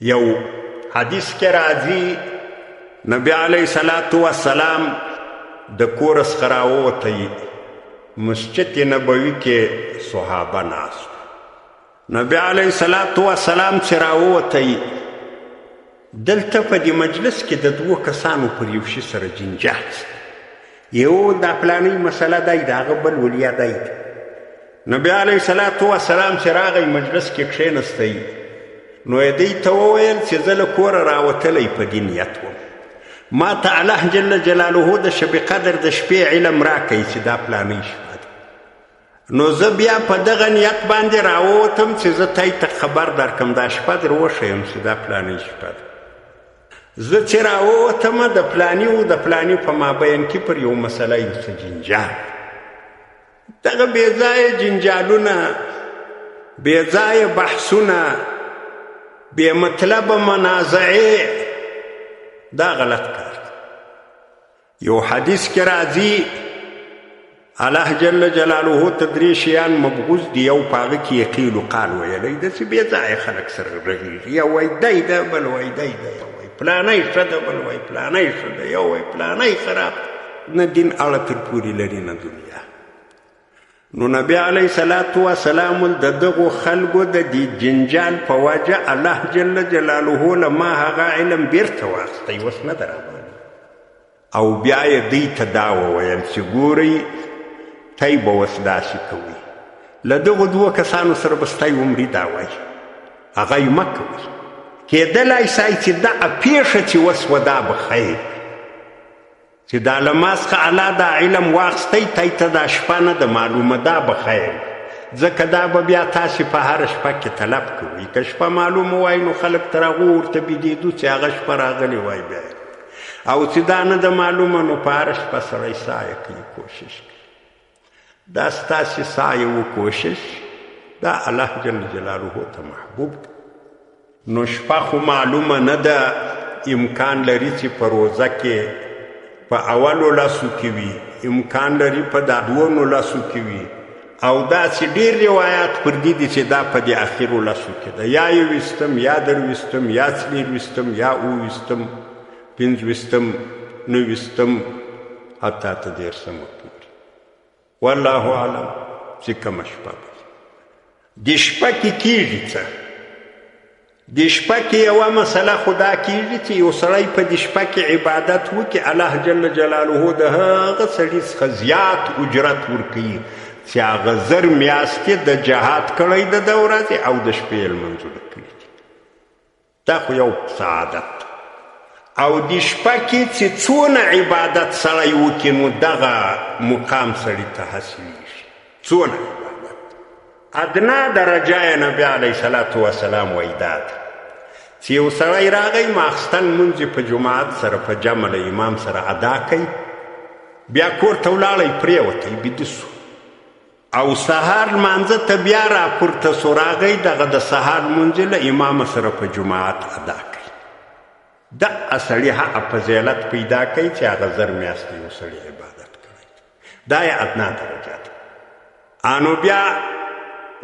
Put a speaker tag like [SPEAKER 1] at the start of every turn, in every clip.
[SPEAKER 1] یو حدیث کې راځي نبی علیه الصلاة والسلام د کور څخه راووتی، مسجد نبوي کې صحابه ناست. نبی علیه الصلاة والسلام چې راووتی، دلته په دې مجلس کې د دوو کسانو پر یو شي سره جنجال، یو دا پلاني مسله دی، د هغه بل ولیا دی. نبی علیه الصلاة والسلام چې راغی مجلس کې کښېنستی، نو یې دوی ته وویل چې زه له کوره راوتلی په دې نیت وم، ما ته الله جل جلاله د شب قدر د شپې علم راکوي چې دا پلانۍ شپه ده، نو زه بیا په دغه نیت باندې راووتم چې زه تای ته خبر درکړم دا شپه در وښیم چې دا پلانۍ شپه ده. زه چې راووتم د پلاني و د پلاني په مابین کې پر یو مسله یو څه جنجال، دغه بېځایه جنجالونه، بېځایه بحثونه، بې مطلبه منازعې، دا غلط کار دی. یو حدیث کې راځي الله جل جلاله ته درې شیان مبغوض دي، یو په هغه کې یې قیل و قال ویلی، داسې بېځایه خلک سره رغېږي، یو وایي دی ده، بل وایي دی ده، یو وایي پلانی ښه ده، بل وایي پلانی ښه ده، یو وایي پلانی خراب. نه دین اړه تر پورې لري نه دنیا. نو نبی علیه الصلاة والسلام د دغو خلکو د دې جنجال په وجه الله جل جلاله له ما هغه علم بیرته واخیستی، اوس نه ده راباندې. او بیا یې دوی ته دا وویل چې ګورئ تی به اوس داسې کوئ، له دغو دوو کسانو سره به ستی عمري دا وایي، هغه یې مه کوئ. کېدلی سای چې دغه پېښه چې وسوه دا به خیر چې دا له ما څخه الله دا علم واخیستی، تی ته دا شپه نه ده معلومه، دا به خیر، ځکه دا به بیا تاسې په هره شپه کې طلب کوئ. که شپه معلومه وای نو خلک تر هغو ورته بیدېدو چې هغه شپه راغلې وای بیا، او چې دا نه ده معلومه نو په هره شپه سړی سایه کوي، کوشش کوي. دا ستاسې سایه و کوشش دا الله جل جلاله ته محبوب ده. نو شپه خو معلومه نه ده، امکان لري چې په روزه کې په اولو لاسو کې وي، امکان لري په دا دوونو لاسو کې وي، او داسې ډېر روایات پر دې دي چې دا په دې اخرو لاسو کې ده، یا یوویشتم، یا درویشتم، یا څلېرویشتم، یا اوویشتم، پنځویشتم، نهویشتم، حتی ته دېرشمه پورې. والله اعلم چې کومه شپه به دې شپه کې کېږي څه. دې شپه کې یوه مسله خو دا کېږي چې یو سړی په دې شپه کې عبادت وکړي، الله جل جلاله د هغه سړي څخه زیات اجرت ورکوي چې هغه زر میاشتې د جهاد کړی ده د ورځې او د شپې یې لمونځونه کړي دي. دا خو یو سعادت. او دې شپه کې چې څونه عبادت سړی وکړي نو دغه مقام سړي ته حاصلېږي. څونه ادنا درجه یې نبی علیه الصلاة والسلام وایي دا ده چې یو سړی راغی ماخستن لمونځ په جماعت سره په جمع له امام سره ادا کوي، بیا کور ته ولاړی پرېوتی بیده سو، او سهار لمانځه ته بیا راپورته سو، راغی دغه د سهار لمونځ له امام سره په جماعت ادا کوي. دغه سړي هغه فضیلت پیدا کوي چې هغه زر میاشتې یو سړي عبادت کوي. دا یې ادنا درجه ده. انو بیا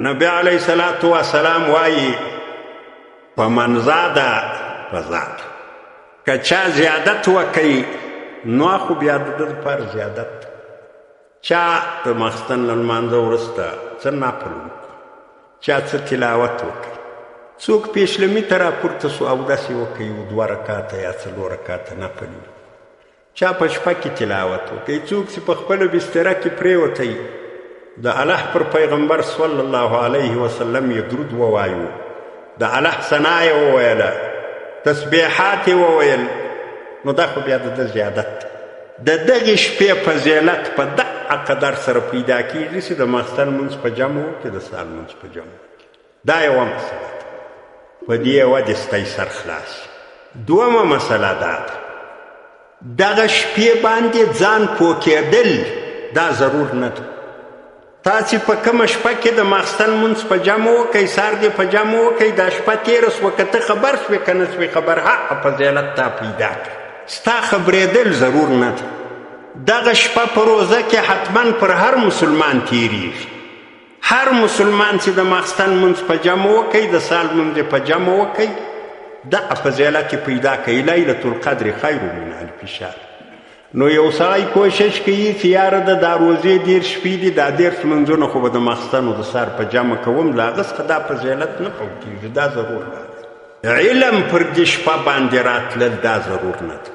[SPEAKER 1] نبی علیه الصلاة والسلام وایي په من زاده فزاده، که چا زیادت وکوي نو خو بیا د ده دپاره زیادت ده. چا د ماخستن له لمانځه وروسته څه نفل وکړي، چا څه تلاوت وکړي، څوک پیشلمي ته راپورته سو اودس یې وکوي، یو دوه رکاته یا څلور رکاته نفل وي، چا په شپه کې تلاوت وکوي، څوک چې په خپله بستره کې پرېوتی د الله پر پیغمبر صلی الله علیه وسلم یې درود ووایو، د الله ثنا یې وویله، تسبیحات یې وویل، نو دا خو بیا د ده زیادت د دغې شپې فضیلت په دغه قدر سره پیدا کېږي چې د ماخستن لمونځ په جمع وکړي، د سهار لمونځ په جمع وکړي. دا یوه مسله ده، په دې یوه د ستی سر خلاص. دومه مسله دا ده دغه شپې باندې ځان پوه کېدل دا ضرور نه ده. تاسې په کومه شپه کې د ماخستن لمونځ په جمع وکئ، سهار دې په جمع وکئ، دا شپه تېره سوه، که ته خبر سوې که نه سوې خبر، هغه فضیلت تا پیدا کړه. ستا خبرېدل ضرور نه ده. دغه شپه په روزه کې حتما پر هر مسلمان تېرېږي. هر مسلمان چې د ماخستن لمونځ په جمع وکئ، د سهار لمونځ په جمع وکئ، دغه فضیلت یې پیدا کوي. لیلة القدر خیر من الف شهر. نو یو سړی کوشش کوي چې یاره د دا روزې 10 شپې دي، دا 10 لمونځونه خو به د ماخستن او د سهار په جمع کوم، له هغه څخه دا فضیلت نه پوکېږي. دا ضرور ده. علم پر دې شپه باندې راتلل دا ضرور نه ده.